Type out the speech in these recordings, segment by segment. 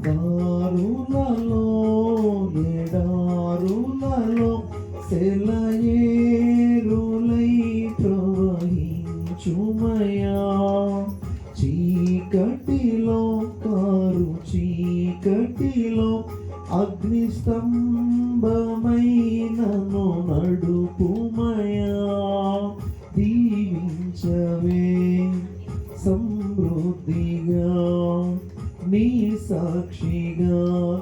దారులలో ఎడారులలో సెలయేరులై ప్రవహించుమయా. చీకటిలో కారు చీకటిలో అగ్నిస్తంభమై నన్ను నడుపుమయా. దీవించవే సమృద్ధిగా నీ సాక్షిగా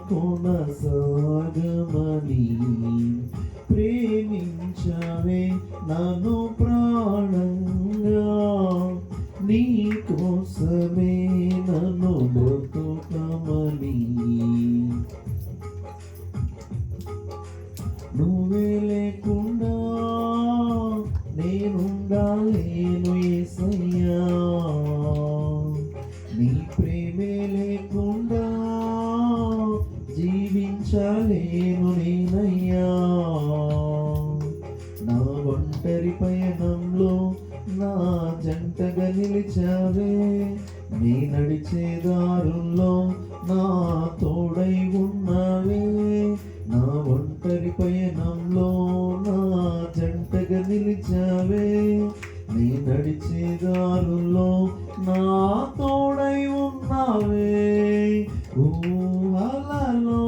కొనసాగమని. ప్రేమించవే నన్ను ప్రాణంగా నీ కోసమే నన్ను బ్రతుకమని. నువ్వే లేకుండా నేనుండాలేను యేసయ్యా. నీ ప్రేమే లేకుండా జీవించలేను నేనయ్యా. నా ఒంటరి పయనంలో నా జంటగా నిలిచావే. నీ నడిచే దారుల్లో నా తోడై ఉన్నావే. నా ఒంటరి పయనంలో నా జంటగా నిలిచావే. నీ నడిచే దారుల్లో నా తోడై ఉన్నావే. ఊహలలో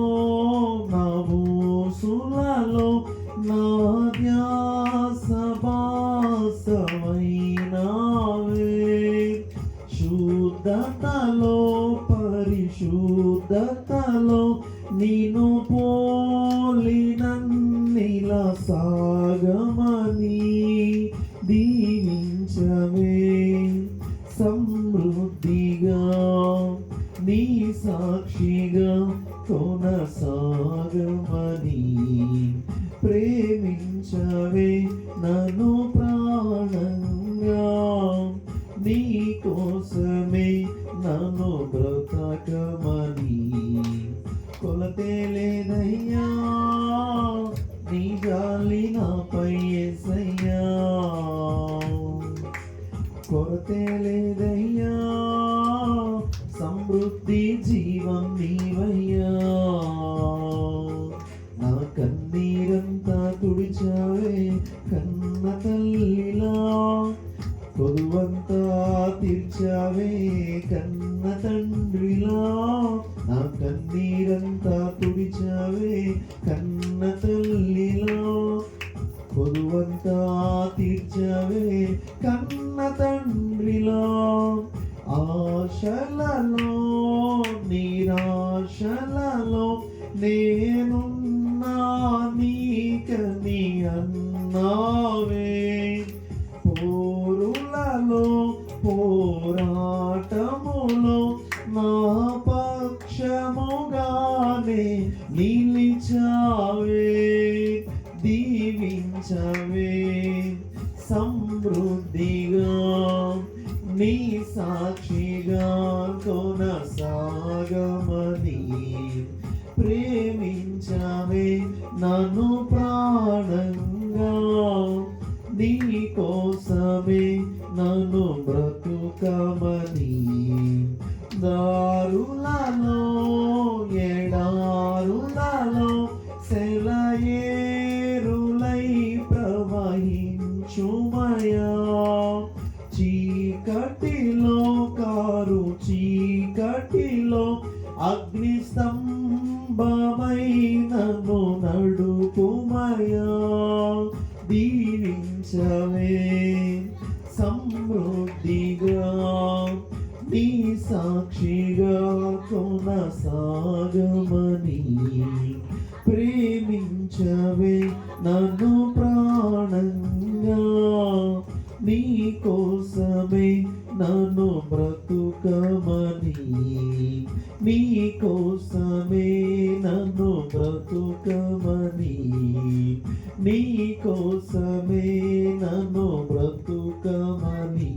నా ఊసులలో నా ధ్యాస బాసమైనావే. శుద్ధతలో పరిశుద్ధతలో నిన్ను పోలినన్నిలా సాగమని. దీవించవే సమృద్ధిగా నీ సాక్షిగా కొనసాగమని. ప్రేమించవే నన్ను ప్రాణంగా నీ కోసమే నన్ను బ్రతకమని. కొలతే లేదయ్యా నీ జాలి నాపై యేసయ్యా. కొరతే లేదయ్యా సమృద్ధి జీవం నీవయ్యా. నా కన్నీరంతా తుడిచావే కన్న తల్లిలా. కొదువంతా తీర్చావే కన్న తండ్రిలా. నా కన్నీరంతా తుడిచావే కన్న తల్లిలా. కొదువంతా తీర్చావే కన్న తండ్రిలా. ఆశలలో నిరాశలలో నేనున్నా నీకని అన్నావే. పోరులలో పోరాటములో నా పక్షముగానే నిలిచావే. దీవించవే సమృద్ధిగా నీ సాక్షిగా కొనసాగమని. ప్రేమించవే నన్ను ప్రాణంగా నీ కోసమే నన్ను బ్రతుకమని. దారులలో ఎడారులలో సెలయేరులై ప్రవహించుమయా. చీకటిలో కారు చీకటిలో అగ్నిస్తంభమై నన్ను నడుపుమయా. దీవించవే సమృద్ధిగా నీ సాక్షిగా కొనసాగమని. ప్రేమించవే నన్ను ప్రాణంగా నీ కోసమే నన్ను బ్రతుకమని. నీ కోసమే నన్ను బ్రతుకమని. నీ కోసమే నన్ను బ్రతుకమని.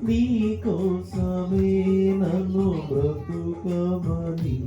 నీ కోసమే నన్ను బ్రతుకమని.